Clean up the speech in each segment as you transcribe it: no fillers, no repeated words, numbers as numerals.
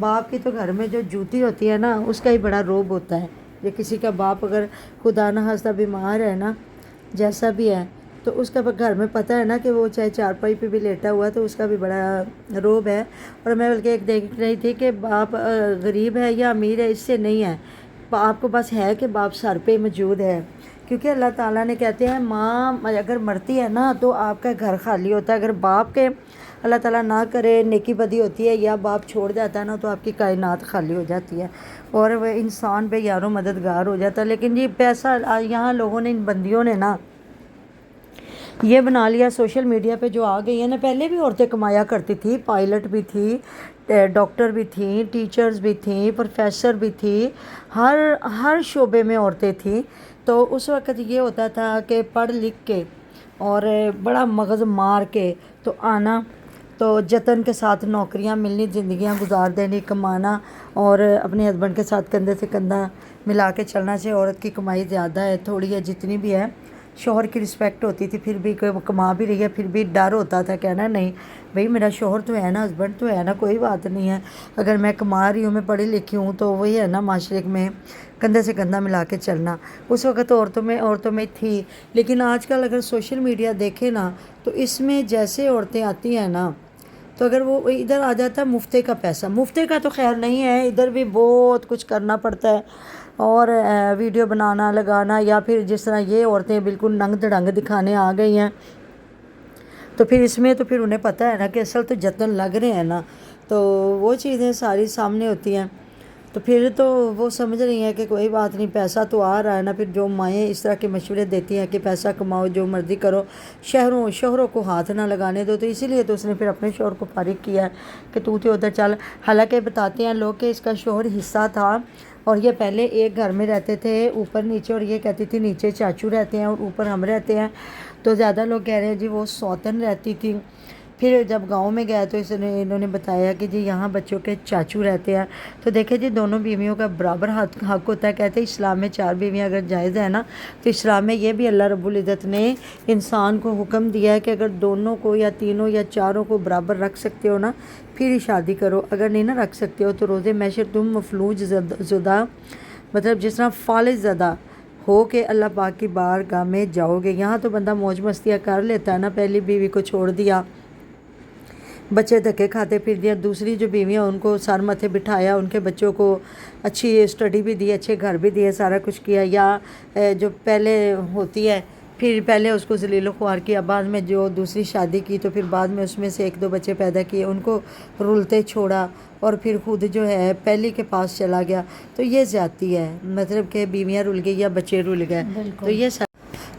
باپ کی تو گھر میں جو جوتی ہوتی ہے نا اس کا ہی بڑا روب ہوتا ہے. یہ کسی کا باپ اگر خدا نہ خواستہ بیمار ہے نا جیسا بھی ہے تو اس کا گھر میں پتہ ہے نا کہ وہ چاہے چارپائی پہ بھی لیٹا ہوا تو اس کا بھی بڑا روب ہے. اور میں بلکہ ایک دیکھ رہی تھی کہ باپ غریب ہے یا امیر ہے اس سے نہیں ہے, آپ کو بس ہے کہ باپ سر پہ موجود ہے. کیونکہ اللہ تعالیٰ نے کہتے ہیں ماں اگر مرتی ہے نا تو آپ کا گھر خالی ہوتا ہے. اگر باپ کے اللہ تعالیٰ نہ کرے نیکی بدی ہوتی ہے یا باپ چھوڑ جاتا ہے نا تو آپ کی کائنات خالی ہو جاتی ہے اور وہ انسان بے یار و مددگار ہو جاتا ہے. لیکن یہ پیسہ یہاں لوگوں نے, ان بندیوں نے نا یہ بنا لیا سوشل میڈیا پہ جو آ گئی ہیں نا. پہلے بھی عورتیں کمایا کرتی تھی, پائلٹ بھی تھی, ڈاکٹر بھی تھیں, ٹیچرز بھی تھیں, پروفیسر بھی تھی, ہر شعبے میں عورتیں تھیں. تو اس وقت یہ ہوتا تھا کہ پڑھ لکھ کے اور بڑا مغز مار کے تو آنا, تو جتن کے ساتھ نوکریاں ملنی, زندگیاں گزار دینی, کمانا اور اپنے ہسبینڈ کے ساتھ کندھے سے کندھا ملا کے چلنا. سے عورت کی کمائی زیادہ ہے تھوڑی ہے جتنی بھی ہے, شوہر کی رسپیکٹ ہوتی تھی, پھر بھی کوئی کما بھی رہی ہے پھر بھی ڈر ہوتا تھا کہنا نہیں بھئی میرا شوہر تو ہے نا, ہسبینڈ تو ہے نا, کوئی بات نہیں ہے, اگر میں کما رہی ہوں, میں پڑھی لکھی ہوں تو وہی ہے نا معاشرے میں کندھے سے کندھا ملا کے چلنا. اس وقت عورتوں میں تھی. لیکن آج کل اگر سوشل میڈیا دیکھے نا تو اس میں جیسے عورتیں آتی ہیں نا تو اگر وہ ادھر آ جاتا ہے مفتے کا پیسہ, مفتے کا تو خیر نہیں ہے, ادھر بھی بہت کچھ کرنا پڑتا ہے اور ویڈیو بنانا لگانا, یا پھر جس طرح یہ عورتیں بالکل ننگ دڑنگ دکھانے آ گئی ہیں تو پھر اس میں تو پھر انہیں پتہ ہے نا کہ اصل تو جتن لگ رہے ہیں نا, تو وہ چیزیں ساری سامنے ہوتی ہیں. تو پھر تو وہ سمجھ رہی ہیں کہ کوئی بات نہیں, پیسہ تو آ رہا ہے نا. پھر جو مائیں اس طرح کے مشورے دیتی ہیں کہ پیسہ کماؤ, جو مرضی کرو, شوہروں کو ہاتھ نہ لگانے دو, تو اسی لیے تو اس نے پھر اپنے شوہر کو فارغ کیا ہے کہ تو ادھر چل. حالانکہ بتاتے ہیں لوگ کہ اس کا شوہر حصہ تھا اور یہ پہلے ایک گھر میں رہتے تھے اوپر نیچے, اور یہ کہتی تھی نیچے چاچو رہتے ہیں اور اوپر ہم رہتے ہیں. تو زیادہ لوگ کہہ رہے ہیں جی وہ سوتن رہتی تھی. پھر جب گاؤں میں گیا تو انہوں نے بتایا کہ جی یہاں بچوں کے چاچو رہتے ہیں. تو دیکھیں جی دونوں بیویوں کا برابر حق ہوتا ہے. کہتے ہیں اسلام میں 4 بیویاں اگر جائز ہے نا تو اسلام میں یہ بھی اللہ رب العزت نے انسان کو حکم دیا ہے کہ اگر دونوں کو یا تینوں یا چاروں کو برابر رکھ سکتے ہو نا پھر ہی شادی کرو. اگر نہیں نا رکھ سکتے ہو تو روز محشر تم مفلوج زدہ, مطلب جس طرح فالج زدہ ہو کے اللہ پاک کی بارگاہ میں جاؤ گے. یہاں تو بندہ موج مستیاں کر لیتا ہے نا, پہلی بیوی کو چھوڑ دیا, بچے دھکے کھاتے پھر دیا, دوسری جو بیویاں ان کو سر ماتھے بٹھایا, ان کے بچوں کو اچھی اسٹڈی بھی دی, اچھے گھر بھی دیے, سارا کچھ کیا. یا جو پہلے ہوتی ہے پھر پہلے اس کو ذلیل و خوار کیا, بعد میں جو دوسری شادی کی تو پھر بعد میں اس میں سے 1-2 بچے پیدا کیے, ان کو رلتے چھوڑا اور پھر خود جو ہے پہلی کے پاس چلا گیا. تو یہ زیادتی ہے, مطلب کہ بیویاں رل گئی یا بچے رل گئے.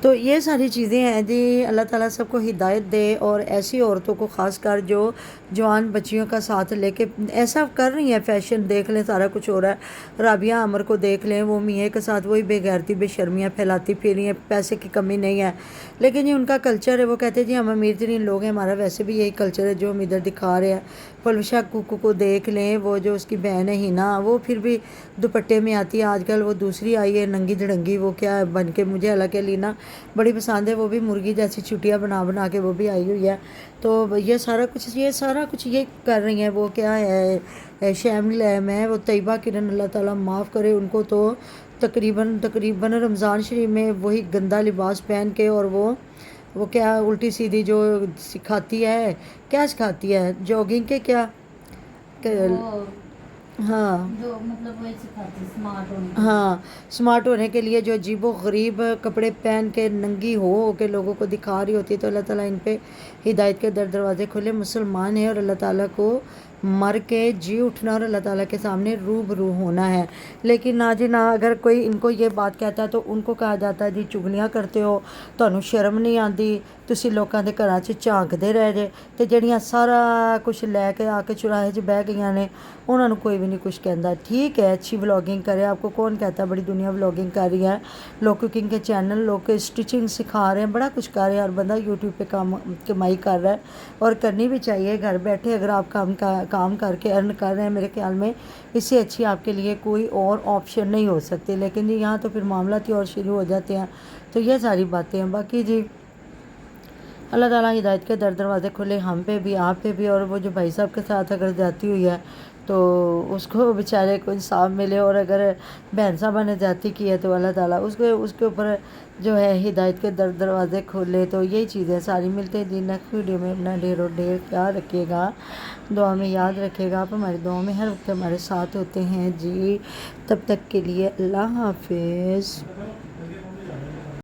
تو یہ ساری چیزیں ہیں جی. اللہ تعالیٰ سب کو ہدایت دے, اور ایسی عورتوں کو خاص کر جو جوان بچیوں کا ساتھ لے کے ایسا کر رہی ہیں, فیشن دیکھ لیں سارا کچھ ہو رہا ہے. رابعہ عمر کو دیکھ لیں, وہ میاں کے ساتھ وہی بے غیرتی بے شرمیاں پھیلاتی پھر رہی ہیں, پیسے کی کمی نہیں ہے لیکن یہ ان کا کلچر ہے. وہ کہتے ہیں جی ہم امیر ترین لوگ ہیں, ہمارا ویسے بھی یہی کلچر ہے جو ہم ادھر دکھا رہے ہیں. پلوشا کوکو کو دیکھ لیں, وہ جو اس کی بہن ہے ہینا, وہ پھر بھی دوپٹے میں آتی ہے. آج کل وہ دوسری آئی ہے ننگی دھڑنگی, وہ کیا بن کے, مجھے حالانکہ لینا بڑی پسند ہے, وہ بھی مرغی جیسی چھٹیاں بنا کے وہ بھی آئی ہوئی ہے. تو یہ سارا کچھ یہ کر رہی ہیں. وہ کیا ہے شامل ہے, میں وہ طیبہ کرن اللہ تعالیٰ معاف کرے ان کو, تو تقریباً رمضان شریف میں وہی گندا لباس پہن کے, اور وہ کیا الٹی سیدھی جو سکھاتی ہے, کیا سکھاتی ہے جوگنگ کے کیا, ہاں جو مطلب وہ سکھاتی سمارٹ ہونے کے لیے جو عجیب و غریب کپڑے پہن کے ننگی ہو کے لوگوں کو دکھا رہی ہوتی ہے. تو اللہ تعالیٰ ان پہ ہدایت کے دروازے کھولے. مسلمان ہیں اور اللہ تعالیٰ کو مر کے جی اٹھنا اور اللہ تعالیٰ کے سامنے روبرو ہونا ہے. لیکن نہ جی نہ, اگر کوئی ان کو یہ بات کہتا ہے تو ان کو کہا جاتا ہے جی چگلیاں کرتے ہو, تمہیں شرم نہیں آتی, تسی لوگوں کے گھراں 'چ جھانکتے رہ جے. تے جڑیاں سارا کچھ لے کے آ کے چوراہے 'چ بہ گئیاں نے انہوں نے کوئی بھی نہیں کچھ کہندا. ٹھیک ہے اچھی ولاگنگ کرے, آپ کو کون کہتا ہے, بڑی دنیا ولاگنگ کر رہی ہے, لوگ کوکنگ کے چینل, لوگ اسٹیچنگ سکھا رہے ہیں, بڑا کچھ کر رہے ہیں. اور بندہ یوٹیوب پہ کمائی کر رہا ہے, اور کرنی بھی چاہیے. گھر بیٹھے اگر آپ کام کر کے ارن کر رہے ہیں, میرے خیال میں اس سے اچھی آپ کے لیے کوئی اور آپشن نہیں ہو سکتی. لیکن جی یہاں تو پھر معاملات ہی اور شروع ہو جاتے ہیں. تو یہ ساری باتیں ہیں. باقی جی اللہ تعالیٰ ہدایت کے دروازے کھلے ہم پہ بھی, آپ پہ بھی. اور وہ جو بھائی صاحب کے ساتھ اگر زیادتی ہوئی ہے تو اس کو بیچارے کو انصاف ملے، اور اگر بہن صاحبہ نے جاتی کی ہے تو اللہ تعالیٰ اس کے اوپر جو ہے ہدایت کے دروازے کھولے۔ تو یہی چیزیں ساری ملتے ہیں جی نیکسٹ ویڈیو میں۔ اپنا ڈھیر خیال رکھیے گا، دعا میں یاد رکھیے گا، آپ ہماری دعا میں ہر وقت ہمارے ساتھ ہوتے ہیں جی۔ تب تک کے لیے اللہ حافظ۔